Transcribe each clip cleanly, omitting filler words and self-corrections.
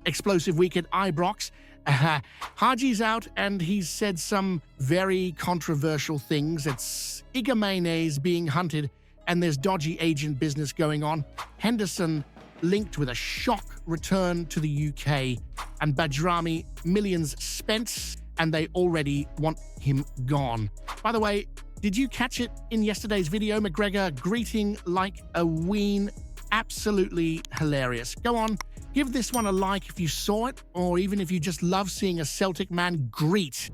explosive week at Ibrox. Hagi's out and he's said some very controversial things. It's Igamane'S being hunted and there's dodgy agent business going on. Henderson linked with a shock return to the UK, and Bajrami millions spent and they already want him gone. By the way, did you catch it in yesterday's video? McGregor greeting like a ween. Absolutely hilarious. Go on, give this one a like if you saw it, or even if you just love seeing a Celtic man greet.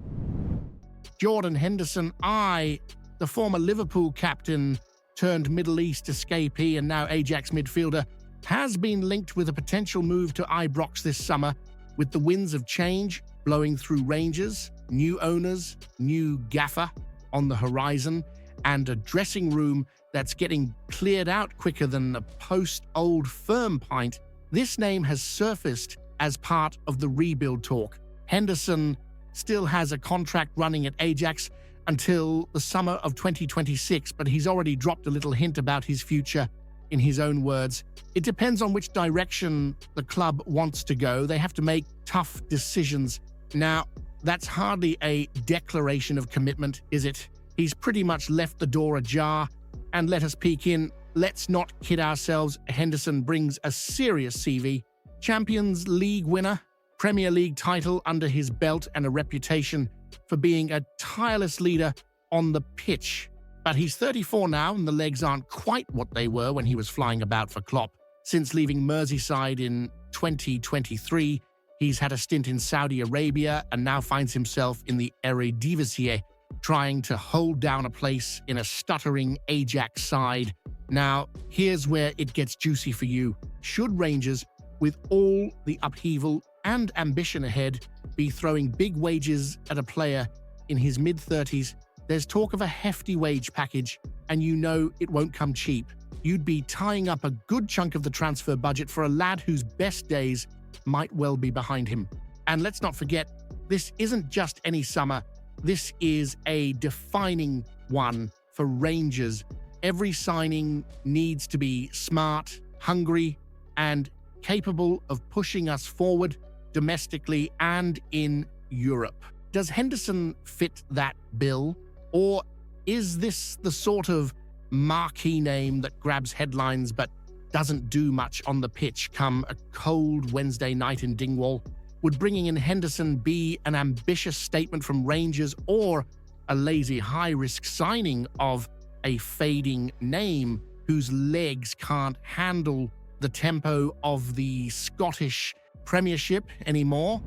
Jordan Henderson, the former Liverpool captain turned Middle East escapee and now Ajax midfielder, has been linked with a potential move to Ibrox this summer, with the winds of change blowing through Rangers, new owners, new gaffer on the horizon, and a dressing room that's getting cleared out quicker than a post-Old Firm pint. This name has surfaced as part of the rebuild talk. Henderson still has a contract running at Ajax until the summer of 2026, but he's already dropped a little hint about his future. In his own words, it depends on which direction the club wants to go. They have to make tough decisions. Now, that's hardly a declaration of commitment, is it? He's pretty much left the door ajar. And let us peek in. Let's not kid ourselves. Henderson brings a serious CV. Champions League winner, Premier League title under his belt, and a reputation for being a tireless leader on the pitch. But he's 34 now, and the legs aren't quite what they were when he was flying about for Klopp. Since leaving Merseyside in 2023, he's had a stint in Saudi Arabia and now finds himself in the Eredivisie, trying to hold down a place in a stuttering Ajax side. Now, here's where it gets juicy for you. Should Rangers, with all the upheaval and ambition ahead, be throwing big wages at a player in his mid-30s? There's talk of a hefty wage package, and you know it won't come cheap. You'd be tying up a good chunk of the transfer budget for a lad whose best days might well be behind him. And let's not forget, this isn't just any summer. This is a defining one for Rangers. Every signing needs to be smart, hungry, and capable of pushing us forward domestically and in Europe. Does Henderson fit that bill? Or is this the sort of marquee name that grabs headlines but doesn't do much on the pitch come a cold Wednesday night in Dingwall? Would bringing in Henderson be an ambitious statement from Rangers, or a lazy high-risk signing of a fading name whose legs can't handle the tempo of the Scottish Premiership anymore?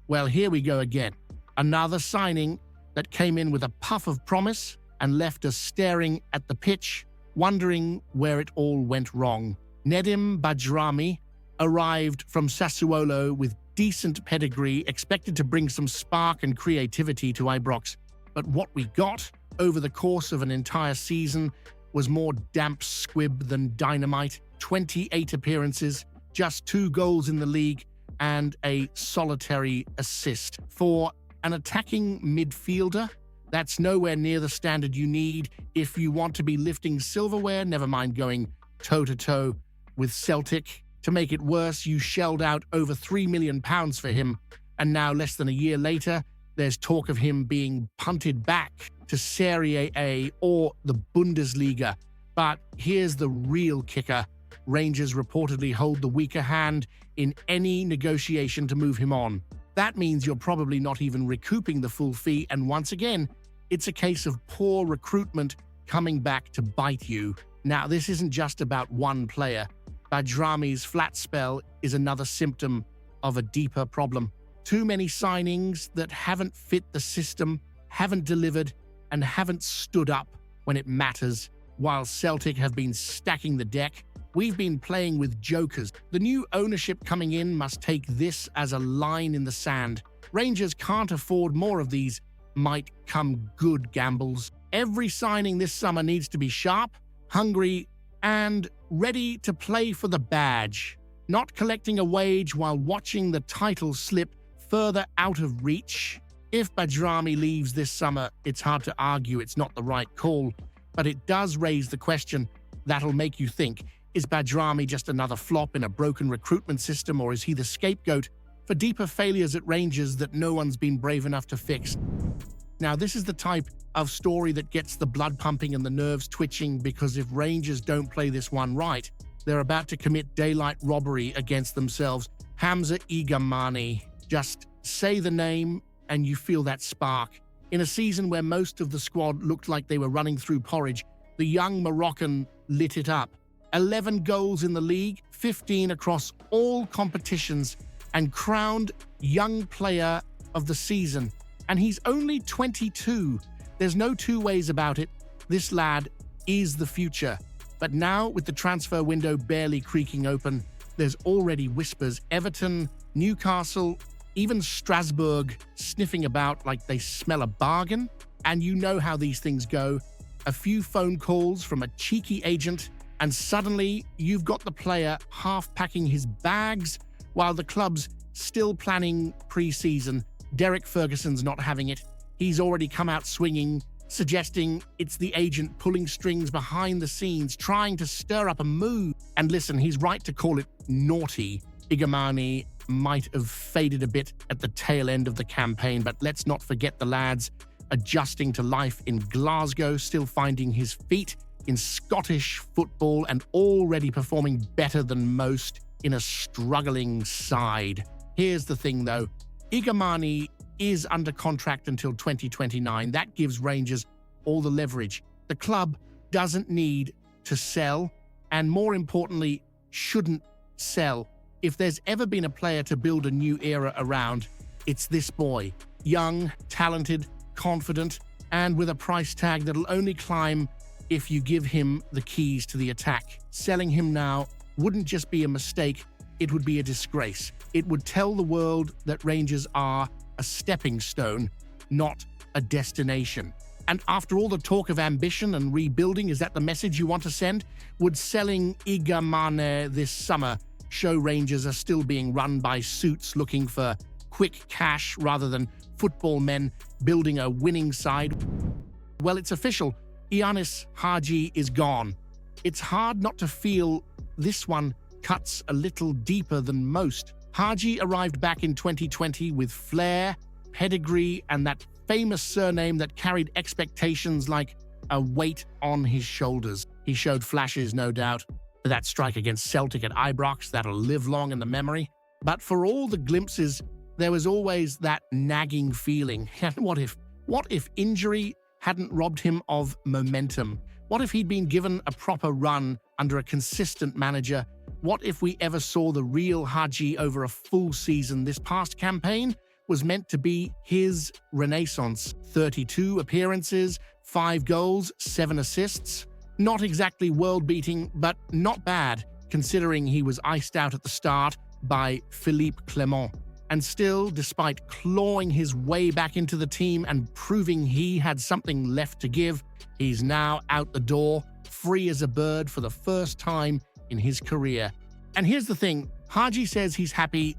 Well, here we go again. Another signing that came in with a puff of promise and left us staring at the pitch, wondering where it all went wrong. Nedim Bajrami arrived from Sassuolo with decent pedigree, expected to bring some spark and creativity to Ibrox. But what we got over the course of an entire season was more damp squib than dynamite. 28 appearances, just 2 goals in the league, and a solitary assist. For an attacking midfielder, that's nowhere near the standard you need if you want to be lifting silverware, never mind going toe-to-toe with Celtic. To make it worse, you shelled out over £3 million for him, and now less than a year later, there's talk of him being punted back to Serie A or the Bundesliga. But here's the real kicker. Rangers reportedly hold the weaker hand in any negotiation to move him on. That means you're probably not even recouping the full fee, and once again, it's a case of poor recruitment coming back to bite you. Now, this isn't just about one player. Bajrami's flat spell is another symptom of a deeper problem. Too many signings that haven't fit the system, haven't delivered, and haven't stood up when it matters. While Celtic have been stacking the deck, we've been playing with jokers. The new ownership coming in must take this as a line in the sand. Rangers can't afford more of these might-come-good gambles. Every signing this summer needs to be sharp, hungry, and ready to play for the badge. Not collecting a wage while watching the title slip further out of reach. If Bajrami leaves this summer, it's hard to argue it's not the right call, but it does raise the question that'll make you think. Is Bajrami just another flop in a broken recruitment system, or is he the scapegoat for deeper failures at Rangers that no one's been brave enough to fix? Now, this is the type of story that gets the blood pumping and the nerves twitching, because if Rangers don't play this one right, they're about to commit daylight robbery against themselves. Hamza Igamane. Just say the name and you feel that spark. In a season where most of the squad looked like they were running through porridge, the young Moroccan lit it up. 11 goals in the league, 15 across all competitions, and crowned Young Player of the Season. And he's only 22. There's no two ways about it. This lad is the future. But now, with the transfer window barely creaking open, there's already whispers Everton, Newcastle, even Strasbourg sniffing about like they smell a bargain. And you know how these things go. A few phone calls from a cheeky agent, and suddenly you've got the player half packing his bags while the club's still planning pre-season. Derek Ferguson's not having it. He's already come out swinging, suggesting it's the agent pulling strings behind the scenes, trying to stir up a mood. And listen, he's right to call it naughty. Igamane might have faded a bit at the tail end of the campaign, but let's not forget the lads adjusting to life in Glasgow, still finding his feet in Scottish football, and already performing better than most in a struggling side. Here's the thing, though. Igamane is under contract until 2029. That gives Rangers all the leverage. The club doesn't need to sell, and more importantly, shouldn't sell. If there's ever been a player to build a new era around, it's this boy. Young, talented, confident, and with a price tag that'll only climb if you give him the keys to the attack. Selling him now wouldn't just be a mistake, it would be a disgrace. It would tell the world that Rangers are a stepping stone, not a destination. And after all the talk of ambition and rebuilding, is that the message you want to send? Would selling Igamane this summer show Rangers are still being run by suits looking for quick cash rather than football men building a winning side? Well, it's official. Ianis Hagi is gone. It's hard not to feel this one cuts a little deeper than most. Haji arrived back in 2020 with flair, pedigree, and that famous surname that carried expectations like a weight on his shoulders. He showed flashes, no doubt. That strike against Celtic at Ibrox, that'll live long in the memory. But for all the glimpses, there was always that nagging feeling. And what if injury hadn't robbed him of momentum? What if he'd been given a proper run under a consistent manager? What if we ever saw the real Haji over a full season? This past campaign was meant to be his renaissance. 32 appearances, 5 goals, 7 assists. Not exactly world-beating, but not bad, considering he was iced out at the start by Philippe Clement. And still, despite clawing his way back into the team and proving he had something left to give, he's now out the door, free as a bird for the first time in his career. And here's the thing, Haji says he's happy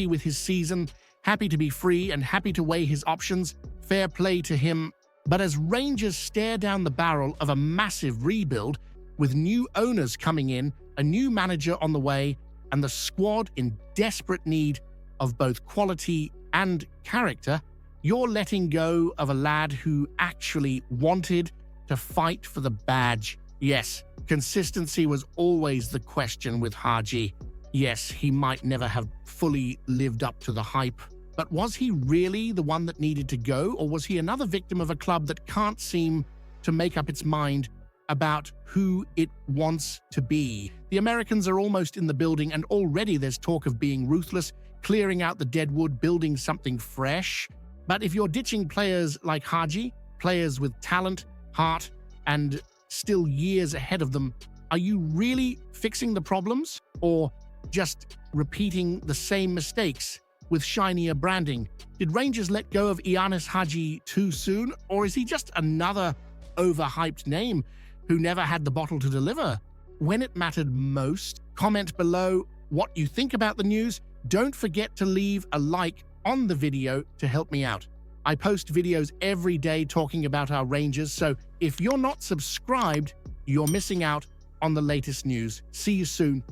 with his season, happy to be free and happy to weigh his options. Fair play to him. But as Rangers stare down the barrel of a massive rebuild, with new owners coming in, a new manager on the way, and the squad in desperate need of both quality and character, you're letting go of a lad who actually wanted to fight for the badge. Yes, consistency was always the question with Haji. Yes, he might never have fully lived up to the hype. But was he really the one that needed to go, or was he another victim of a club that can't seem to make up its mind about who it wants to be? The Americans are almost in the building, and already there's talk of being ruthless, clearing out the deadwood, building something fresh. But if you're ditching players like Haji, players with talent, heart, and still years ahead of them, are you really fixing the problems, or just repeating the same mistakes with shinier branding? Did Rangers let go of Ianis Hagi too soon, or is he just another overhyped name who never had the bottle to deliver when it mattered most? Comment below what you think about the news. Don't forget to leave a like on the video to help me out. I post videos every day talking about our Rangers, so if you're not subscribed, you're missing out on the latest news. See you soon.